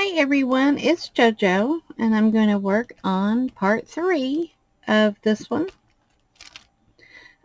Hi everyone, it's JoJo and I'm going to work on part 3 of this one.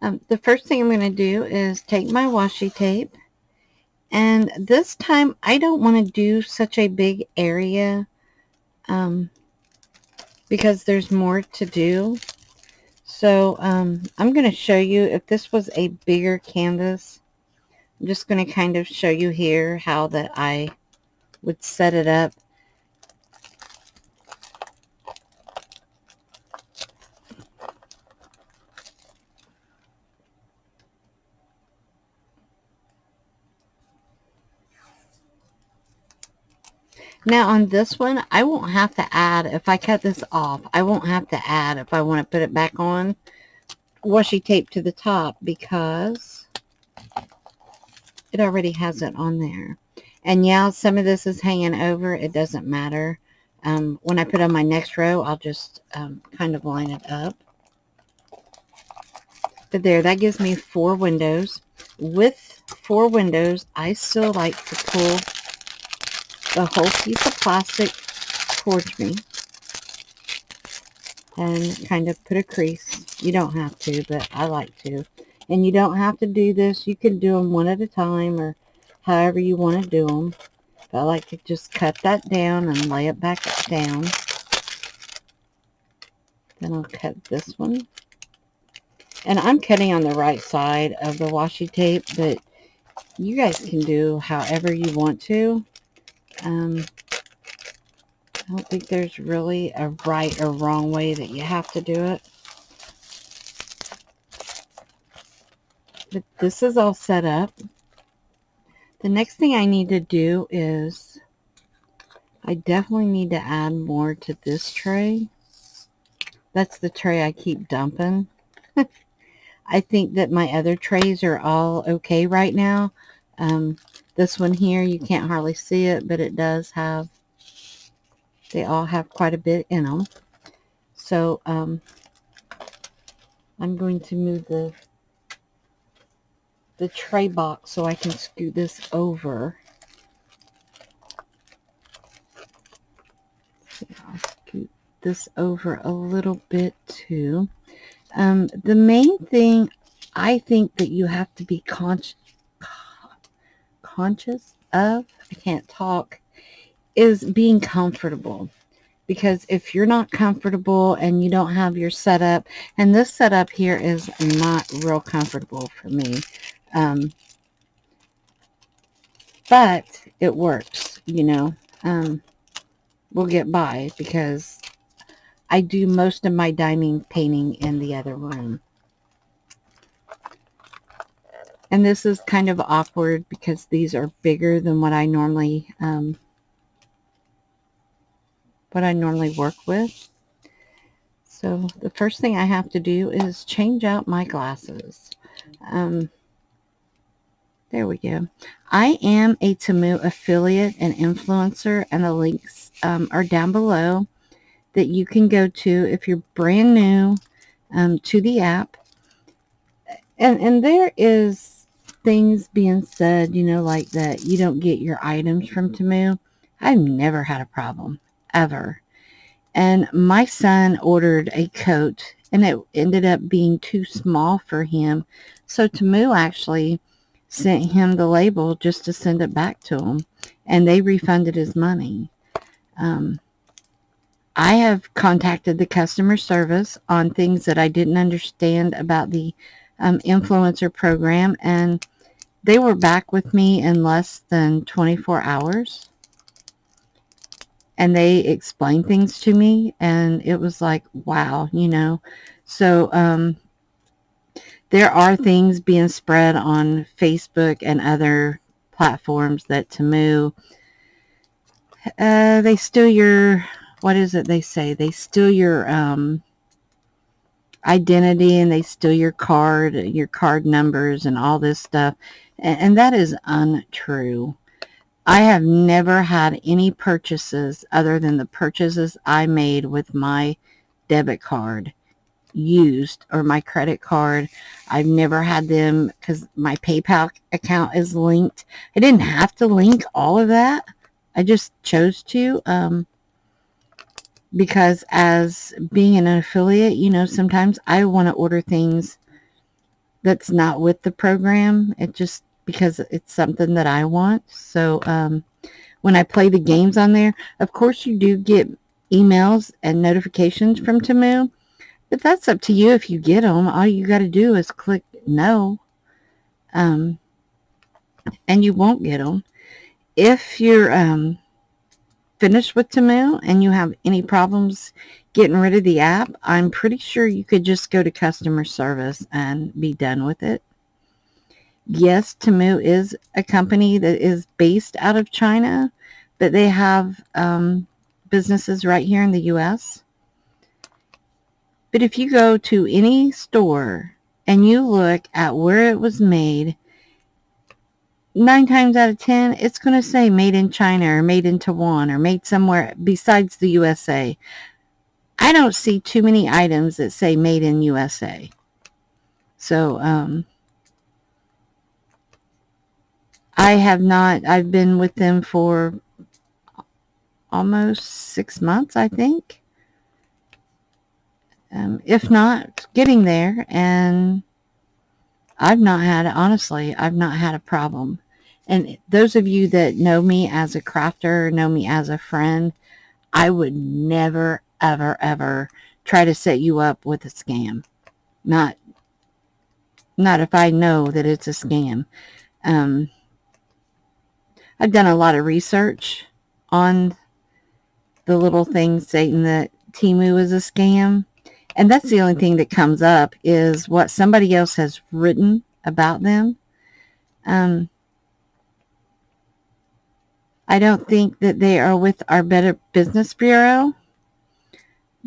The first thing I'm going to do is take my washi tape, and this time I don't want to do such a big area because there's more to do. So I'm going to show you, if this was a bigger canvas, I'm just going to kind of show you here how that I would set it up. Now on this one, I won't have to add, if I cut this off, I won't have to add, if I want to put it back on, washi tape to the top, because it already has it on there. And yeah, some of this is hanging over. It doesn't matter. When I put on my next row, I'll just kind of line it up. But there, that gives me 4 windows. With 4 windows, I still like to pull the whole piece of plastic towards me and kind of put a crease. You don't have to, but I like to. And you don't have to do this. You can do them one at a time or however you want to do them. But I like to just cut that down and lay it back down. Then I'll cut this one. And I'm cutting on the right side of the washi tape, but you guys can do however you want to. I don't think there's really a right or wrong way that you have to do it. But this is all set up. The next thing I need to do is I definitely need to add more to this tray. That's the tray I keep dumping. I think that my other trays are all okay right now. This one here, you can't hardly see it, but it does have, they all have quite a bit in them. So I'm going to move the tray box so I can scoot this over. I'll scoot this over a little bit too. The main thing I think that you have to be conscious of, I can't talk, is being comfortable. Because if you're not comfortable and you don't have your setup, and this setup here is not real comfortable for me, but it works, you know. We'll get by because I do most of my dining painting in the other room. And this is kind of awkward because these are bigger than what I normally work with. So the first thing I have to do is change out my glasses. There we go. I am a Temu affiliate and influencer, and the links are down below that you can go to if you're brand new to the app. And there is things being said, you know, like that you don't get your items from Temu. I've never had a problem, ever. And my son ordered a coat, and it ended up being too small for him. So Temu actually sent him the label just to send it back to him, and they refunded his money. I have contacted the customer service on things that I didn't understand about the influencer program, and they were back with me in less than 24 hours. And they explained things to me, and it was like, wow, you know. So there are things being spread on Facebook and other platforms that Temu, they steal your, what is it they say? They steal your identity, and they steal your card numbers and all this stuff. And that is untrue. I have never had any purchases other than the purchases I made with my debit card used, or my credit card. I've never had them because my PayPal account is linked. I didn't have to link all of that. I just chose to, because as being an affiliate, sometimes I want to order things that's not with the program. It just because it's something that I want. So when I play the games on there, of course you do get emails and notifications from Temu, but that's up to you if you get them. All you got to do is click no, and you won't get them. If you're finished with Temu and you have any problems getting rid of the app, I'm pretty sure you could just go to customer service and be done with it. Yes, Temu is a company that is based out of China, but they have businesses right here in the U.S. But if you go to any store and you look at where it was made, 9 times out of 10, it's going to say made in China or made in Taiwan or made somewhere besides the USA. I don't see too many items that say made in USA. So, I've been with them for almost 6 months, I think. If not, getting there, and I've not had a problem. And those of you that know me as a crafter, know me as a friend, I would never, ever, ever try to set you up with a scam. Not if I know that it's a scam. I've done a lot of research on the little things stating that Temu is a scam. And that's the only thing that comes up is what somebody else has written about them. I don't think that they are with our Better Business Bureau.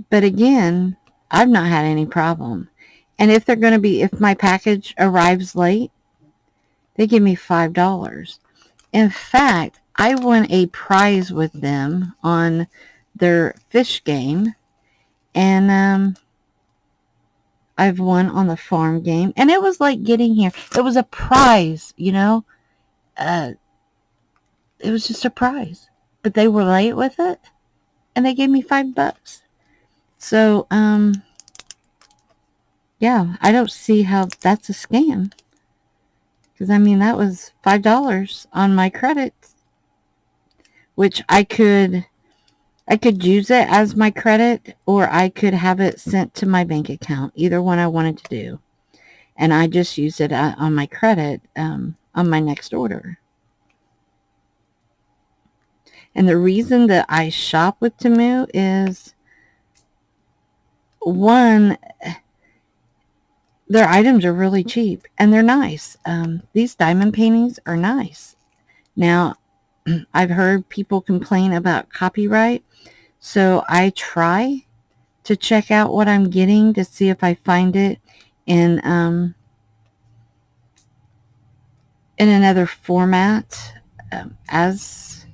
But again, I've not had any problem. And if my package arrives late, they give me $5. In fact, I won a prize with them on their fish game. And I've won on the farm game. And it was like getting here. It was a prize, It was just a prize. But they were late with it. And they gave me $5. So, yeah, I don't see how that's a scam. Because, that was $5 on my credit, which I could use it as my credit, or I could have it sent to my bank account. Either one I wanted to do. And I just used it on my credit on my next order. And the reason that I shop with Temu is, one, their items are really cheap and they're nice. These diamond paintings are nice. Now, I've heard people complain about copyright, so I try to check out what I'm getting to see if I find it in another format as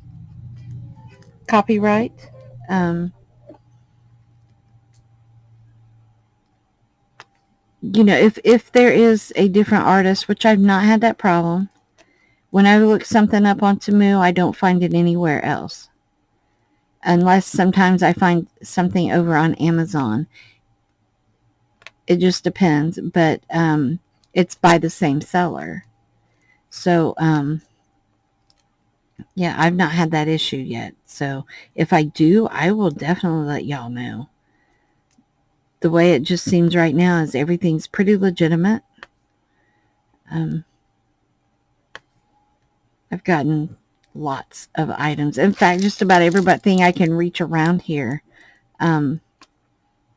copyright. If there is a different artist, which I've not had that problem, when I look something up on Temu, I don't find it anywhere else. Unless sometimes I find something over on Amazon. It just depends, but it's by the same seller. So, yeah, I've not had that issue yet. So, if I do, I will definitely let y'all know. The way it just seems right now is everything's pretty legitimate. I've gotten lots of items. In fact, just about everything I can reach around here, I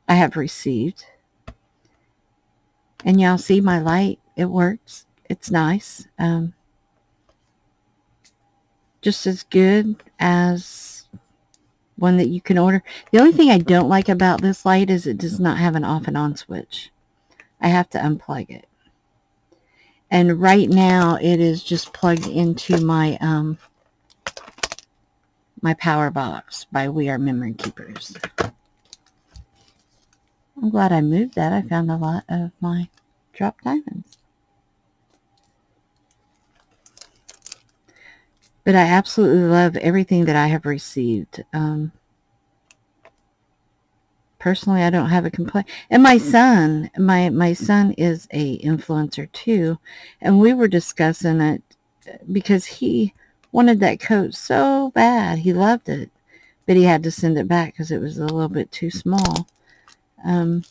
have received. And y'all see my light. It works. It's nice. Just as good as one that you can order. The only thing I don't like about this light is it does not have an off and on switch. I have to unplug it. And right now it is just plugged into my my power box by We Are Memory Keepers. I'm glad I moved that. I found a lot of my drop diamonds. But I absolutely love everything that I have received. Personally, I don't have a complaint. And my son, my son is a influencer too, and we were discussing it because he wanted that coat so bad. He loved it, but he had to send it back because it was a little bit too small. Um,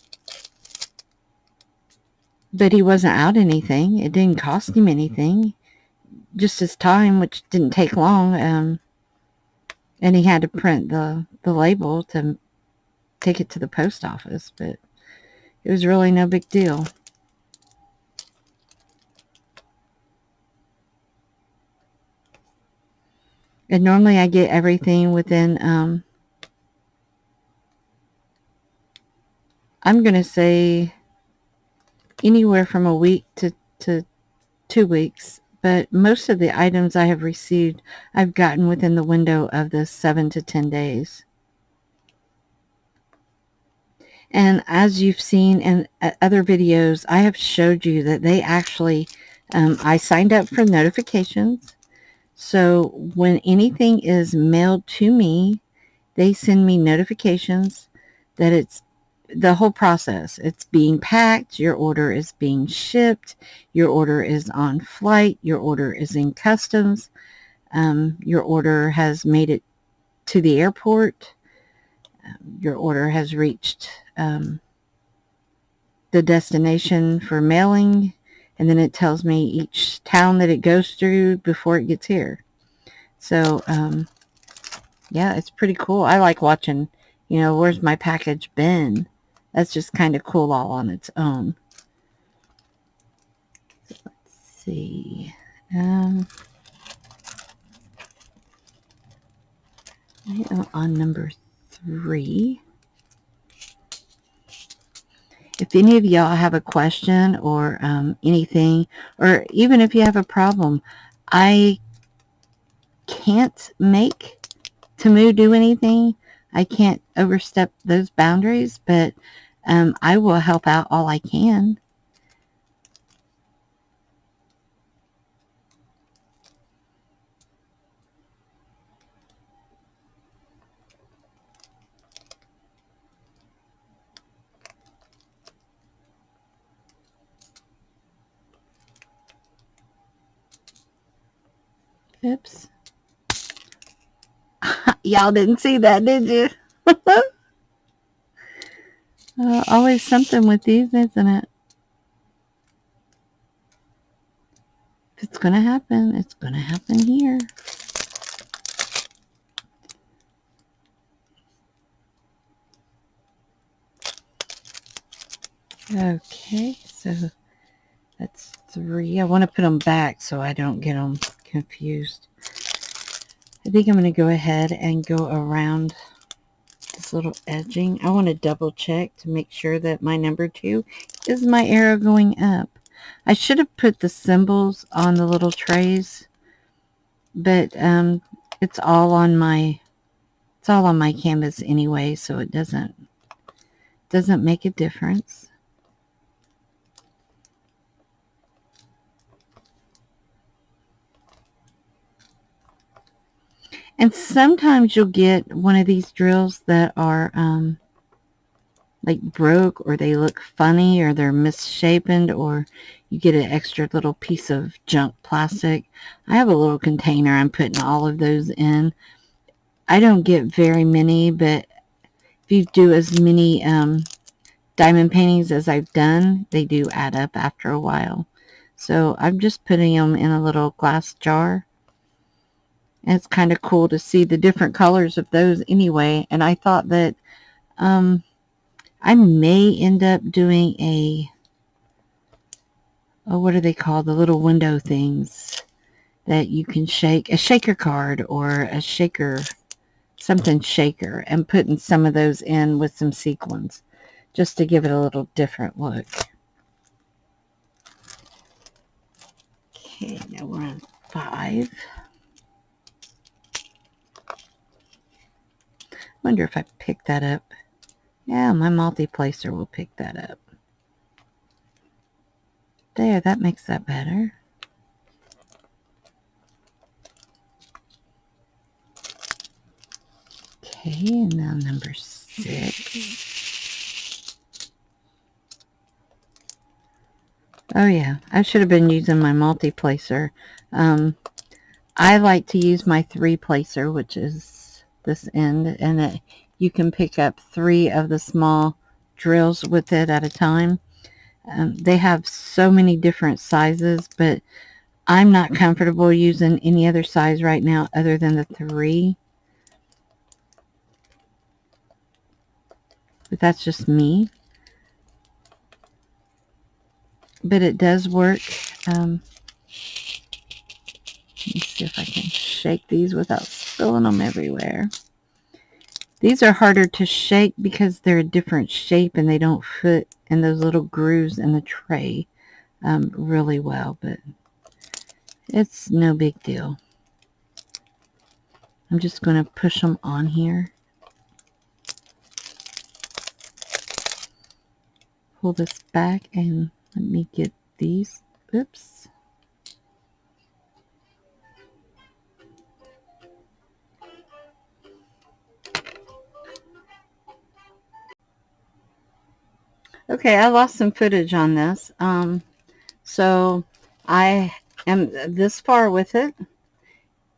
but he wasn't out anything. It didn't cost him anything, just his time, which didn't take long. And he had to print the label to take it to the post office, but it was really no big deal. And normally I get everything within, I'm going to say anywhere from a week to 2 weeks. But most of the items I have received, I've gotten within the window of the 7 to 10 days. And as you've seen in other videos, I have showed you that they actually, I signed up for notifications. So when anything is mailed to me, they send me notifications that it's the whole process. It's being packed, your order is being shipped, your order is on flight, your order is in customs, your order has made it to the airport, your order has reached the destination for mailing, and then it tells me each town that it goes through before it gets here. So, yeah, it's pretty cool. I like watching, where's my package been? That's just kind of cool all on its own. Let's see. I am on number 3. If any of y'all have a question or anything, or even if you have a problem, I can't make Temu do anything. I can't overstep those boundaries, but I will help out all I can. Oops. Y'all didn't see that, did you? Always something with these, isn't it? If it's going to happen, it's going to happen here. Okay, so that's 3. I want to put them back so I don't get them confused. I think I'm going to go ahead and go around this little edging. I want to double check to make sure that my number 2 is my arrow going up. I should have put the symbols on the little trays, but it's all on my canvas anyway, so it doesn't make a difference. And sometimes you'll get one of these drills that are like broke, or they look funny, or they're misshapen, or you get an extra little piece of junk plastic. I have a little container I'm putting all of those in. I don't get very many, but if you do as many diamond paintings as I've done, they do add up after a while. So I'm just putting them in a little glass jar. And it's kind of cool to see the different colors of those anyway. And I thought that I may end up doing what are they called? The little window things that you can shake, a shaker card or a shaker, something shaker, and putting some of those in with some sequins just to give it a little different look. Okay, now we're on 5. Wonder if I pick that up. Yeah, my multi-placer will pick that up. There, that makes that better. Okay, and now number 6. Oh yeah, I should have been using my multi-placer. I like to use my 3-placer, which is this end, and you can pick up 3 of the small drills with it at a time. They have so many different sizes, but I'm not comfortable using any other size right now other than the 3. But that's just me. But it does work. Let me see if I can shake these without spilling them everywhere. These are harder to shake because they're a different shape and they don't fit in those little grooves in the tray really well, but it's no big deal. I'm just going to push them on here. Pull this back and let me get these. Oops. Okay, I lost some footage on this. So I am this far with it.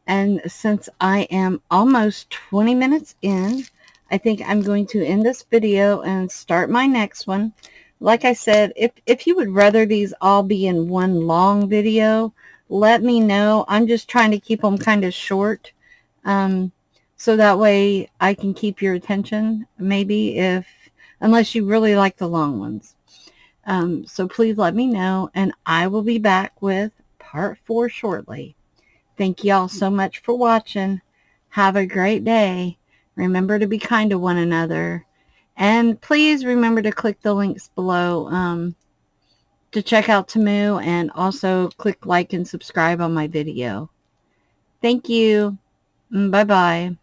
And since I am almost 20 minutes in, I think I'm going to end this video and start my next one. Like I said, if you would rather these all be in one long video, let me know. I'm just trying to keep them kind of short. So that way I can keep your attention, maybe, unless you really like the long ones. So please let me know, and I will be back with part 4 shortly. Thank you all so much for watching. Have a great day. Remember to be kind to one another. And please remember to click the links below to check out Temu, and also click like and subscribe on my video. Thank you. Bye-bye.